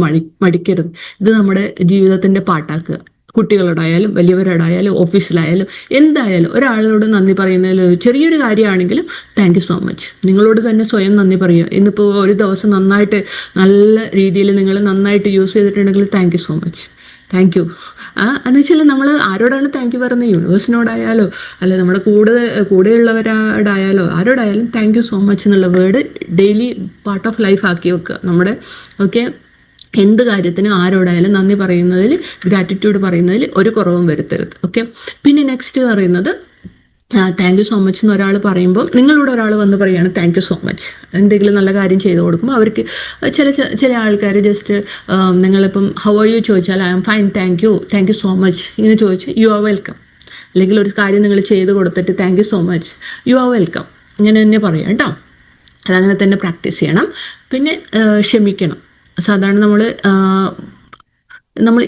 മടിക്കരുത്. ഇത് നമ്മുടെ ജീവിതത്തിൻ്റെ പാട്ടാക്കുക. കുട്ടികളോടായാലും വലിയവരോടായാലും ഓഫീസിലായാലും എന്തായാലും ഒരാളോട് നന്ദി പറയുന്നതിൽ ചെറിയൊരു കാര്യമാണെങ്കിലും താങ്ക് യു സോ മച്ച്. നിങ്ങളോട് തന്നെ സ്വയം നന്ദി പറയുക. ഇന്നിപ്പോൾ ഒരു ദിവസം നന്നായിട്ട് നല്ല രീതിയിൽ നിങ്ങൾ നന്നായിട്ട് യൂസ് ചെയ്തിട്ടുണ്ടെങ്കിൽ thank you so much, thank you. എന്ന് വെച്ചാൽ നമ്മൾ ആരോടാണ് താങ്ക് യു പറയുന്നത്, യൂണിവേഴ്സിനോടായാലോ അല്ലെ നമ്മുടെ കൂടെയുള്ളവരോടായാലോ ആരോടായാലും താങ്ക് യു സോ മച്ച് എന്നുള്ള word daily part of life ആക്കി വെക്കുക നമ്മുടെ. ഓക്കെ, എന്ത് കാര്യത്തിനും ആരോടായാലും നന്ദി പറയുന്നതിൽ ഗ്രാറ്റിറ്റ്യൂഡ് പറയുന്നതിൽ ഒരു കുറവും വരുത്തരുത്. ഓക്കെ, പിന്നെ നെക്സ്റ്റ് പറയുന്നത് താങ്ക് യു സോ മച്ച് എന്ന് ഒരാൾ പറയുമ്പോൾ നിങ്ങളോട് ഒരാൾ വന്ന് പറയുകയാണ് താങ്ക് യു സോ മച്ച്, എന്തെങ്കിലും നല്ല കാര്യം ചെയ്ത് കൊടുക്കുമ്പോൾ അവർക്ക് ചില ആൾക്കാർ ജസ്റ്റ് നിങ്ങളിപ്പം ഹൗ ആർ യു ചോദിച്ചാൽ I am fine, thank you so much ഇങ്ങനെ ചോദിച്ച് യു ആർ വെൽക്കം. അല്ലെങ്കിൽ ഒരു കാര്യം നിങ്ങൾ ചെയ്ത് കൊടുത്തിട്ട് thank you so much, you are welcome ഇങ്ങനെ തന്നെ പറയാം കേട്ടോ. അതങ്ങനെ തന്നെ പ്രാക്ടീസ് ചെയ്യണം. പിന്നെ ക്ഷമിക്കണം. സാധാരണ നമ്മൾ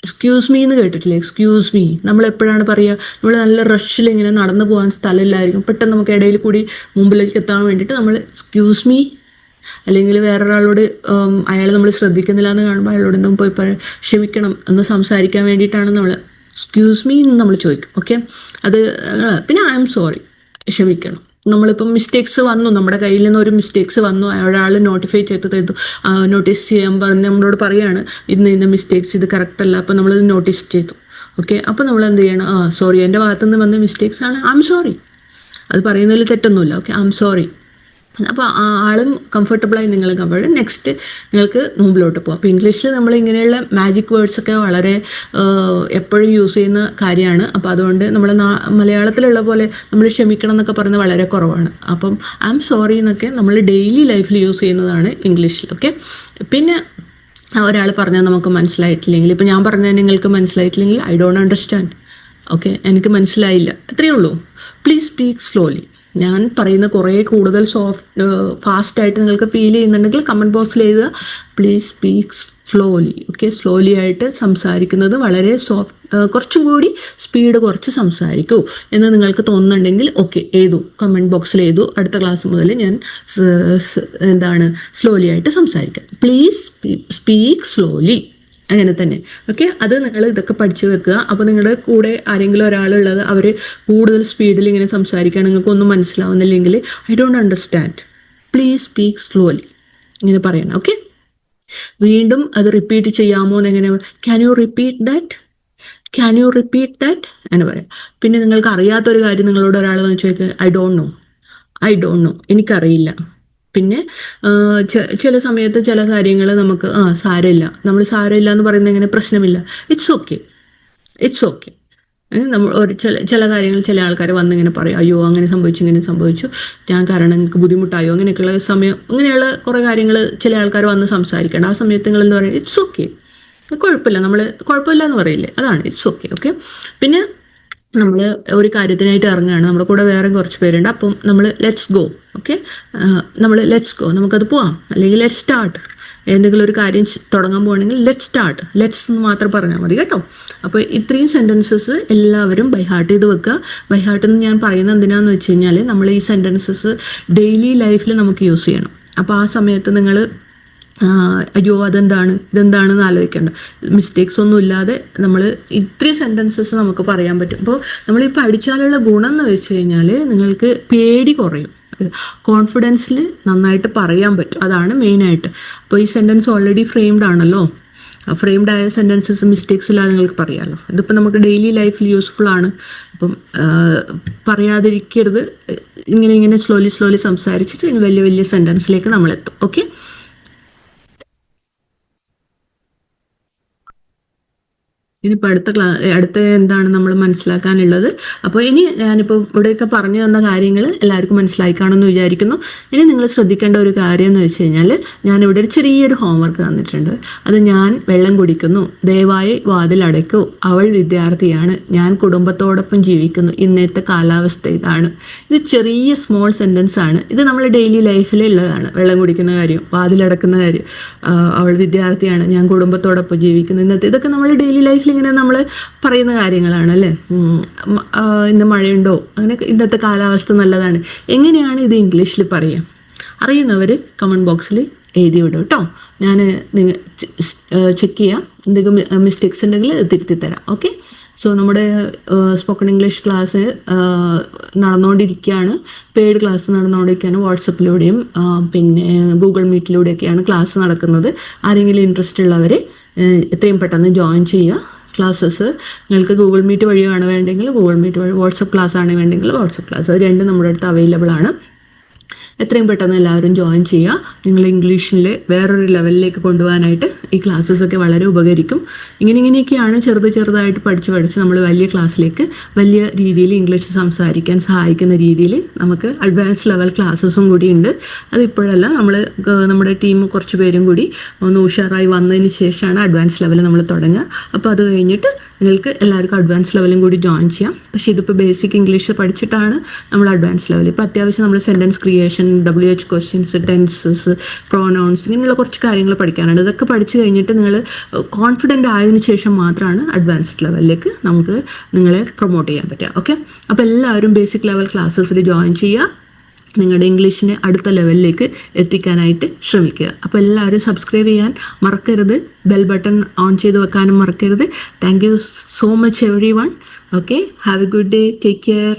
എക്സ്ക്യൂസ് മീ എന്ന് കേട്ടിട്ടില്ലേ? എക്സ്ക്യൂസ് മീ നമ്മൾ എപ്പോഴാണ് പറയുക? നമ്മൾ നല്ല റഷിൽ ഇങ്ങനെ നടന്നു പോകാൻ സ്ഥലമില്ലായിരിക്കും, പെട്ടെന്ന് നമുക്ക് ഇടയിൽ കൂടി മുമ്പിലേക്ക് എത്താൻ വേണ്ടിയിട്ട് നമ്മൾ എക്സ്ക്യൂസ് മീ, അല്ലെങ്കിൽ വേറൊരാളോട് അയാൾ നമ്മൾ ശ്രദ്ധിക്കുന്നില്ല എന്ന് കാണുമ്പോൾ അയാളോട് എന്തും പോയി ക്ഷമിക്കണം എന്ന് സംസാരിക്കാൻ വേണ്ടിയിട്ടാണ് നമ്മൾ എക്സ്ക്യൂസ് മീ എന്ന് നമ്മൾ ചോദിക്കും. ഓക്കെ, അത് പിന്നെ ഐ ആം സോറി, ക്ഷമിക്കണം. നമ്മളിപ്പം മിസ്റ്റേക്സ് വന്നു, നമ്മുടെ കയ്യിൽ നിന്ന് ഒരു മിസ്റ്റേക്സ് വന്നു, ഒരാൾ നോട്ടിഫൈ ചെയ്തു നോട്ടീസ് ചെയ്യാൻ പറഞ്ഞ് നമ്മളോട് പറയുകയാണ് ഇന്ന മിസ്റ്റേക്സ് ഇത് കറക്റ്റ് അല്ല, അപ്പോൾ നമ്മളത് നോട്ടീസ് ചെയ്തു. ഓക്കെ, അപ്പോൾ നമ്മൾ എന്ത് ചെയ്യണം, സോറി എൻ്റെ ഭാഗത്തുനിന്ന് വന്ന മിസ്റ്റേക്സ് ആണ്, ഐ എം സോറി. അത് പറയുന്നതിൽ തെറ്റൊന്നുമില്ല. Okay, I am sorry. അപ്പോൾ ആളും കംഫർട്ടബിളായി നിങ്ങൾ കംഫർട്ട്. നെക്സ്റ്റ് നിങ്ങൾക്ക് മുമ്പിലോട്ട് പോകും. അപ്പോൾ ഇംഗ്ലീഷിൽ നമ്മൾ ഇങ്ങനെയുള്ള മാജിക് വേർഡ്സൊക്കെ വളരെ എപ്പോഴും യൂസ് ചെയ്യുന്ന കാര്യമാണ്. അപ്പോൾ അതുകൊണ്ട് നമ്മൾ മലയാളത്തിലുള്ള പോലെ നമ്മൾ ക്ഷമിക്കണം എന്നൊക്കെ പറയുന്നത് വളരെ കുറവാണ്. അപ്പം ഐ എം സോറി എന്നൊക്കെ നമ്മൾ ഡെയിലി ലൈഫിൽ യൂസ് ചെയ്യുന്നതാണ് ഇംഗ്ലീഷിൽ. ഓക്കെ, പിന്നെ ഒരാൾ പറഞ്ഞാൽ നമുക്ക് മനസ്സിലായിട്ടില്ലെങ്കിൽ, ഇപ്പോൾ ഞാൻ പറഞ്ഞാൽ നിങ്ങൾക്ക് മനസ്സിലായിട്ടില്ലെങ്കിൽ ഐ ഡോണ്ട് അണ്ടർസ്റ്റാൻഡ്. ഓക്കെ, എനിക്ക് മനസ്സിലായില്ല, അത്രയേ ഉള്ളൂ. Please speak slowly. ഞാൻ പറയുന്ന കുറേ കൂടുതൽ ഫാസ്റ്റായിട്ട് നിങ്ങൾക്ക് ഫീൽ ചെയ്യുന്നുണ്ടെങ്കിൽ കമൻറ്റ് ബോക്സിൽ എഴുതുക please speak slowly. Okay, slowly ആയിട്ട് സംസാരിക്കുന്നത് വളരെ കുറച്ചും കൂടി സ്പീഡ് കുറച്ച് സംസാരിക്കൂ എന്ന് നിങ്ങൾക്ക് തോന്നുന്നുണ്ടെങ്കിൽ ഓക്കെ എഴുതൂ, കമൻറ്റ് ബോക്സിൽ എഴുതൂ. അടുത്ത ക്ലാസ് മുതൽ ഞാൻ സ്ലോലി ആയിട്ട് സംസാരിക്കാം. പ്ലീസ് സ്പീക്ക് സ്ലോലി, അങ്ങനെ തന്നെ. ഓക്കെ, അത് നിങ്ങൾ ഇതൊക്കെ പഠിച്ചു വെക്കുക. അപ്പോൾ നിങ്ങളുടെ കൂടെ ആരെങ്കിലും ഒരാളുള്ളത് അവർ കൂടുതൽ സ്പീഡിൽ ഇങ്ങനെ സംസാരിക്കുകയാണ്, നിങ്ങൾക്കൊന്നും മനസ്സിലാവുന്നില്ലെങ്കിൽ I don't understand, please speak slowly ഇങ്ങനെ പറയണം. ഓക്കെ, വീണ്ടും അത് റിപ്പീറ്റ് ചെയ്യാമോ എന്നെങ്ങനെ, ക്യാൻ യു റിപ്പീറ്റ് ദാറ്റ് എന്ന് പറയാം. പിന്നെ നിങ്ങൾക്ക് അറിയാത്തൊരു കാര്യം നിങ്ങളോട് ഒരാൾ വന്ന് ചോദിക്കുക ഐ ഡോണ്ട് നോ, എനിക്കറിയില്ല. പിന്നെ ചില സമയത്ത് ചില കാര്യങ്ങൾ നമുക്ക് സാരമില്ല, നമ്മൾ സാരമില്ല എന്ന് പറയുന്നത് എങ്ങനെ, പ്രശ്നമില്ല, ഇറ്റ്സ് ഓക്കെ, ഇറ്റ്സ് ഓക്കെ. നമ്മൾ ചില കാര്യങ്ങൾ ചില ആൾക്കാർ വന്നിങ്ങനെ പറയും, അയ്യോ അങ്ങനെ സംഭവിച്ചു ഇങ്ങനെ സംഭവിച്ചു, ഞാൻ കാരണം നിങ്ങൾക്ക് ബുദ്ധിമുട്ടായോ, അങ്ങനെയൊക്കെയുള്ള സമയം, അങ്ങനെയുള്ള കുറേ കാര്യങ്ങൾ ചില ആൾക്കാർ വന്ന് സംസാരിക്കണം. ആ സമയത്ത് നിങ്ങൾ എന്താ പറയുക, ഇറ്റ്സ് ഓക്കെ, കുഴപ്പമില്ല, നമ്മൾ കുഴപ്പമില്ല എന്ന് പറയില്ലേ, അതാണ് ഇറ്റ്സ് ഓക്കെ. ഓക്കെ. പിന്നെ നമ്മൾ ഒരു കാര്യത്തിനായിട്ട് ഇറങ്ങുകയാണ്, നമ്മുടെ കൂടെ വേറെ കുറച്ച് പേരുണ്ട്, അപ്പം നമ്മൾ ലെറ്റ്സ് ഗോ. ഓക്കെ, നമ്മൾ ലെറ്റ്സ് ഗോ, നമുക്കത് പോവാം, അല്ലെങ്കിൽ ലെറ്റ്സ് സ്റ്റാർട്ട്. എന്തെങ്കിലും ഒരു കാര്യം തുടങ്ങാൻ പോകണമെങ്കിൽ ലെറ്റ് സ്റ്റാർട്ട്, ലെറ്റ്സ് എന്ന് മാത്രം പറഞ്ഞാൽ മതി കേട്ടോ. അപ്പോൾ ഇത്രയും സെൻറ്റൻസസ് എല്ലാവരും ബൈ ഹാർട്ട് ചെയ്ത് വെക്കുക. ബൈ ഹാർട്ട് എന്ന് ഞാൻ പറയുന്നത് എന്തിനാന്ന് വെച്ച് കഴിഞ്ഞാൽ, നമ്മൾ ഈ സെൻറ്റൻസസ് ഡെയിലി ലൈഫിൽ നമുക്ക് യൂസ് ചെയ്യണം. അപ്പോൾ ആ സമയത്ത് നിങ്ങൾ അയ്യോ ഇതെന്താണെന്ന് ആലോചിക്കേണ്ട, മിസ്റ്റേക്സ് ഒന്നും ഇല്ലാതെ നമ്മൾ ഇത്രയും സെൻറ്റൻസസ് നമുക്ക് പറയാൻ പറ്റും. അപ്പോൾ നമ്മൾ ഈ പഠിച്ചാലുള്ള ഗുണം എന്ന് വെച്ച് കഴിഞ്ഞാൽ നിങ്ങൾക്ക് പേടി കുറയും, കോൺഫിഡൻസിൽ നന്നായിട്ട് പറയാൻ പറ്റും, അതാണ് മെയിനായിട്ട്. അപ്പോൾ ഈ സെൻറ്റൻസ് ഓൾറെഡി ഫ്രെയിംഡ് ആണല്ലോ, ഫ്രെയിംഡ് ആയ സെൻറ്റൻസസ് മിസ്റ്റേക്സ് ഇല്ലാതെ നിങ്ങൾക്ക് പറയാമല്ലോ. ഇതിപ്പോൾ നമുക്ക് ഡെയിലി ലൈഫിൽ യൂസ്ഫുൾ ആണ്. അപ്പം പറയാതിരിക്കരുത്, ഇങ്ങനെ സ്ലോലി സംസാരിച്ചിട്ട് വലിയ വലിയ സെൻറ്റൻസിലേക്ക് നമ്മളെത്തും. ഓക്കെ. ഇനിയിപ്പോൾ അടുത്ത എന്താണ് നമ്മൾ മനസ്സിലാക്കാനുള്ളത്. അപ്പോൾ ഇനി ഞാനിപ്പോൾ ഇവിടെയൊക്കെ പറഞ്ഞു തന്ന കാര്യങ്ങൾ എല്ലാവർക്കും മനസ്സിലായി കാണുമെന്ന് വിചാരിക്കുന്നു. ഇനി നിങ്ങൾ ശ്രദ്ധിക്കേണ്ട ഒരു കാര്യം എന്ന് വെച്ച് കഴിഞ്ഞാൽ, ഞാനിവിടെ ഒരു ചെറിയൊരു ഹോംവർക്ക് തന്നിട്ടുണ്ട്. അത് ഞാൻ വെള്ളം കുടിക്കുന്നു, ദയവായി വാതിലടയ്ക്കൂ, അവൾ വിദ്യാർത്ഥിയാണ്, ഞാൻ കുടുംബത്തോടൊപ്പം ജീവിക്കുന്നു, ഇന്നത്തെ കാലാവസ്ഥ ഇതാണ്. ഇത് ചെറിയ സ്മോൾ സെൻറ്റൻസ് ആണ്. ഇത് നമ്മൾ ഡെയിലി ലൈഫിൽ ഉള്ളതാണ്. വെള്ളം കുടിക്കുന്ന കാര്യം, വാതിലടക്കുന്ന കാര്യം, അവൾ വിദ്യാർത്ഥിയാണ്, ഞാൻ കുടുംബത്തോടൊപ്പം ജീവിക്കുന്നു, ഇന്നത്തെ, ഇതൊക്കെ നമ്മൾ ഡെയിലി ലൈഫിൽ ഇങ്ങനെ നമ്മൾ പറയുന്ന കാര്യങ്ങളാണ് അല്ലേ. ഇന്ന് മഴയുണ്ടോ, അങ്ങനെ ഇന്നത്തെ കാലാവസ്ഥ നല്ലതാണ്. എങ്ങനെയാണ് ഇത് ഇംഗ്ലീഷിൽ പറയുക? അറിയുന്നവർ കമൻറ്റ് ബോക്സിൽ എഴുതി വിടും കേട്ടോ. ഞാൻ നിങ്ങൾ ചെക്ക് ചെയ്യാം, എന്തെങ്കിലും മിസ്റ്റേക്സ് ഉണ്ടെങ്കിൽ തിരുത്തി തരാം. ഓക്കെ. സോ നമ്മുടെ സ്പോക്കൺ ഇംഗ്ലീഷ് ക്ലാസ് നടന്നുകൊണ്ടിരിക്കുകയാണ്, പെയ്ഡ് ക്ലാസ് നടന്നുകൊണ്ടിരിക്കുകയാണ്. വാട്സപ്പിലൂടെയും പിന്നെ ഗൂഗിൾ മീറ്റിലൂടെയൊക്കെയാണ് ക്ലാസ് നടക്കുന്നത്. ആരെങ്കിലും ഇൻട്രസ്റ്റ് ഉള്ളവർ എത്രയും പെട്ടെന്ന് ജോയിൻ ചെയ്യുക. ക്ലാസ്സസ് നിങ്ങൾക്ക് ഗൂഗിൾ മീറ്റ് വഴിയാണ് വേണ്ടെങ്കിൽ ഗൂഗിൾ മീറ്റ് വഴി, വാട്സപ്പ് ക്ലാസ് ആണ് വേണ്ടെങ്കിൽ വാട്സപ്പ് ക്ലാസ്, അത് രണ്ടും നമ്മുടെ അടുത്ത് അവൈലബിൾ ആണ്. എത്രയും പെട്ടെന്ന് എല്ലാവരും ജോയിൻ ചെയ്യുക. നിങ്ങൾ ഇംഗ്ലീഷിൽ വേറൊരു ലെവലിലേക്ക് കൊണ്ടുപോകാനായിട്ട് ഈ ക്ലാസ്സസൊക്കെ വളരെ ഉപകരിക്കും. ഇങ്ങനെയൊക്കെയാണ് ചെറുതായിട്ട് പഠിച്ച് നമ്മൾ വലിയ ക്ലാസ്സിലേക്ക്, വലിയ രീതിയിൽ ഇംഗ്ലീഷ് സംസാരിക്കാൻ സഹായിക്കുന്ന രീതിയിൽ നമുക്ക് അഡ്വാൻസ് ലെവൽ ക്ലാസ്സസും കൂടി ഉണ്ട്. അതിപ്പോഴല്ല, നമ്മുടെ ടീം കുറച്ച് പേരും കൂടി ഒന്ന് ഉഷാറായി വന്നതിന് ശേഷമാണ് അഡ്വാൻസ് ലെവൽ നമ്മൾ തുടങ്ങുക. അപ്പോൾ അത് കഴിഞ്ഞിട്ട് നിങ്ങൾക്ക് എല്ലാവർക്കും അഡ്വാൻസ് ലെവലും കൂടി ജോയിൻ ചെയ്യാം. പക്ഷേ ഇതിപ്പോൾ ബേസിക് ഇംഗ്ലീഷ് പഠിച്ചിട്ടാണ് നമ്മൾ അഡ്വാൻസ് ലെവൽ. ഇപ്പോൾ അത്യാവശ്യം നമ്മൾ sentence creation, WH questions, tenses, pronouns, ഇങ്ങനെയുള്ള കുറച്ച് കാര്യങ്ങൾ പഠിക്കാനുണ്ട്. ഇതൊക്കെ പഠിച്ചു കഴിഞ്ഞിട്ട് നിങ്ങൾ കോൺഫിഡൻ്റ് ആയതിനു ശേഷം മാത്രമാണ് അഡ്വാൻസ്ഡ് ലെവലിലേക്ക് നമുക്ക് നിങ്ങളെ പ്രൊമോട്ട് ചെയ്യാൻ പറ്റുക. ഓക്കെ. അപ്പോൾ എല്ലാവരും ബേസിക് ലെവൽ ക്ലാസ്സസിൽ ജോയിൻ ചെയ്യുക, നിങ്ങളുടെ ഇംഗ്ലീഷിനെ അടുത്ത ലെവലിലേക്ക് എത്തിക്കാനായിട്ട് ശ്രമിക്കുക. അപ്പോൾ എല്ലാവരും സബ്സ്ക്രൈബ് ചെയ്യാൻ മറക്കരുത്, ബെൽ ബട്ടൺ ഓൺ ചെയ്ത് വെക്കാനും മറക്കരുത്. Thank you so much every one. Okay, have A good day, take care.